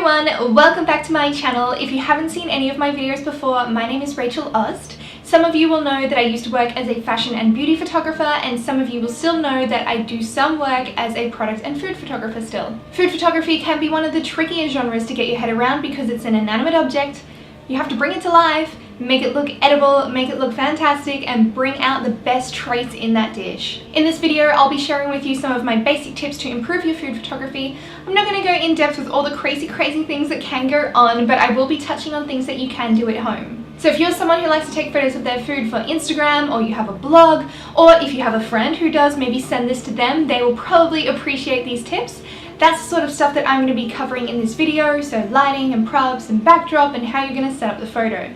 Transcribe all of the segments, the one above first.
everyone, welcome back to my channel. If you haven't seen any of my videos before, my name is Rachel Aust. Some of you will know that I used to work as a fashion and beauty photographer, and some of you will still know that I do some work as a product and food photographer still. Food photography can be one of the trickier genres to get your head around because it's an inanimate object. You have to bring it to life, make it look edible, make it look fantastic, and bring out the best traits in that dish. In this video, I'll be sharing with you some of my basic tips to improve your food photography. I'm not going to go in depth with all the crazy things that can go on, but I will be touching on things that you can do at home. So if you're someone who likes to take photos of their food for Instagram, or you have a blog, or if you have a friend who does, maybe send this to them, they will probably appreciate these tips. That's the sort of stuff that I'm going to be covering in this video, so lighting and props and backdrop and how you're going to set up the photo.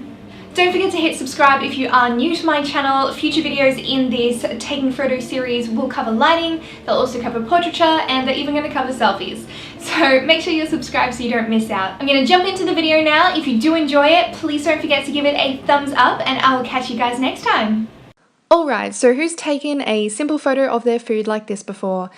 Don't forget to hit subscribe if you are new to my channel. Future videos in this taking photo series will cover lighting, they'll also cover portraiture, and they're even going to cover selfies. So make sure you're subscribed so you don't miss out. I'm going to jump into the video now. If you do enjoy it, please don't forget to give it a thumbs up, and I will catch you guys next time. Alright, so who's taken a simple photo of their food like this before?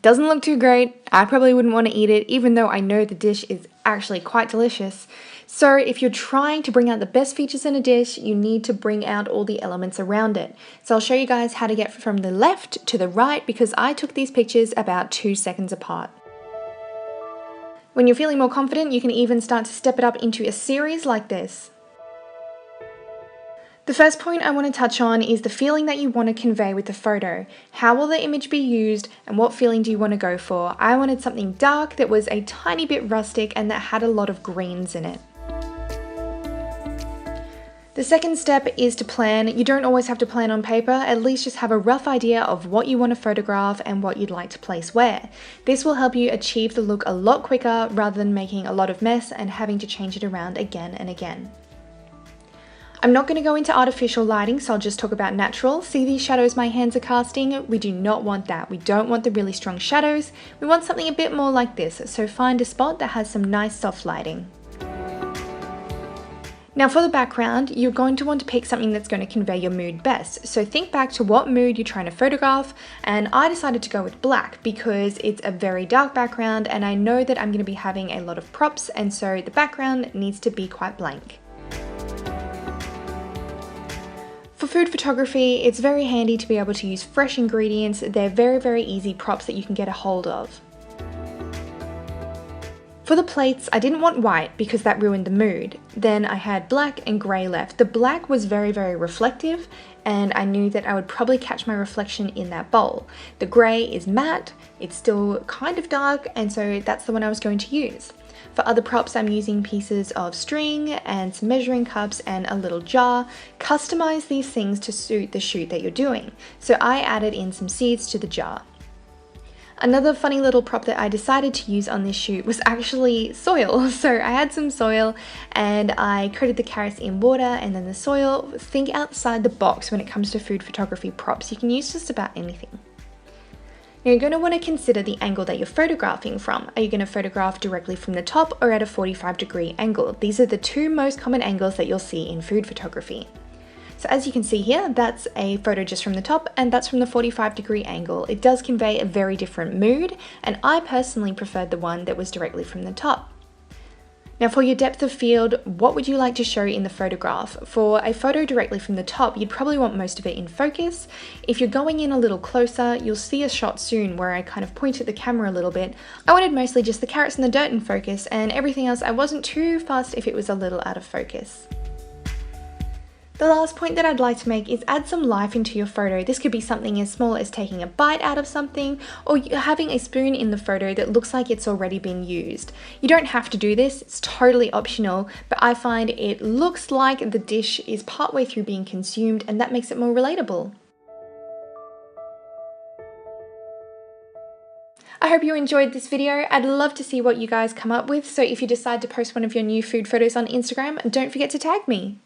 Doesn't look too great. I probably wouldn't want to eat it, even though I know the dish is actually quite delicious. So if you're trying to bring out the best features in a dish, you need to bring out all the elements around it. So I'll show you guys how to get from the left to the right, because I took these pictures about 2 seconds apart. When you're feeling more confident, you can even start to step it up into a series like this. The first point I want to touch on is the feeling that you want to convey with the photo. How will the image be used, and what feeling do you want to go for? I wanted something dark that was a tiny bit rustic and that had a lot of greens in it. The second step is to plan. You don't always have to plan on paper, at least just have a rough idea of what you want to photograph and what you'd like to place where. This will help you achieve the look a lot quicker rather than making a lot of mess and having to change it around again and again. I'm not going to go into artificial lighting, so I'll just talk about natural. See these shadows my hands are casting? We do not want that. We don't want the really strong shadows. We want something a bit more like this, so find a spot that has some nice soft lighting. Now for the background, you're going to want to pick something that's going to convey your mood best. So think back to what mood you're trying to photograph, and I decided to go with black because it's a very dark background and I know that I'm going to be having a lot of props, and so the background needs to be quite blank. For food photography, it's very handy to be able to use fresh ingredients. They're very easy props that you can get a hold of. For the plates, I didn't want white because that ruined the mood. Then I had black and grey left. The black was very reflective, and I knew that I would probably catch my reflection in that bowl. The grey is matte, it's still kind of dark, and so that's the one I was going to use. For other props, I'm using pieces of string and some measuring cups and a little jar. Customize these things to suit the shoot that you're doing. So I added in some seeds to the jar. Another funny little prop that I decided to use on this shoot was actually soil. So I had some soil and I coated the carrots in water and then the soil. Think outside the box when it comes to food photography props. You can use just about anything. Now you're going to want to consider the angle that you're photographing from. Are you going to photograph directly from the top or at a 45-degree angle? These are the two most common angles that you'll see in food photography. So as you can see here, that's a photo just from the top, and that's from the 45-degree angle. It does convey a very different mood, and I personally preferred the one that was directly from the top. Now for your depth of field, what would you like to show in the photograph? For a photo directly from the top, you'd probably want most of it in focus. If you're going in a little closer, you'll see a shot soon where I kind of point at the camera a little bit. I wanted mostly just the carrots and the dirt in focus, and everything else I wasn't too fussed if it was a little out of focus. The last point that I'd like to make is add some life into your photo. This could be something as small as taking a bite out of something, or having a spoon in the photo that looks like it's already been used. You don't have to do this, it's totally optional, but I find it looks like the dish is partway through being consumed, and that makes it more relatable. I hope you enjoyed this video. I'd love to see what you guys come up with, so if you decide to post one of your new food photos on Instagram, don't forget to tag me.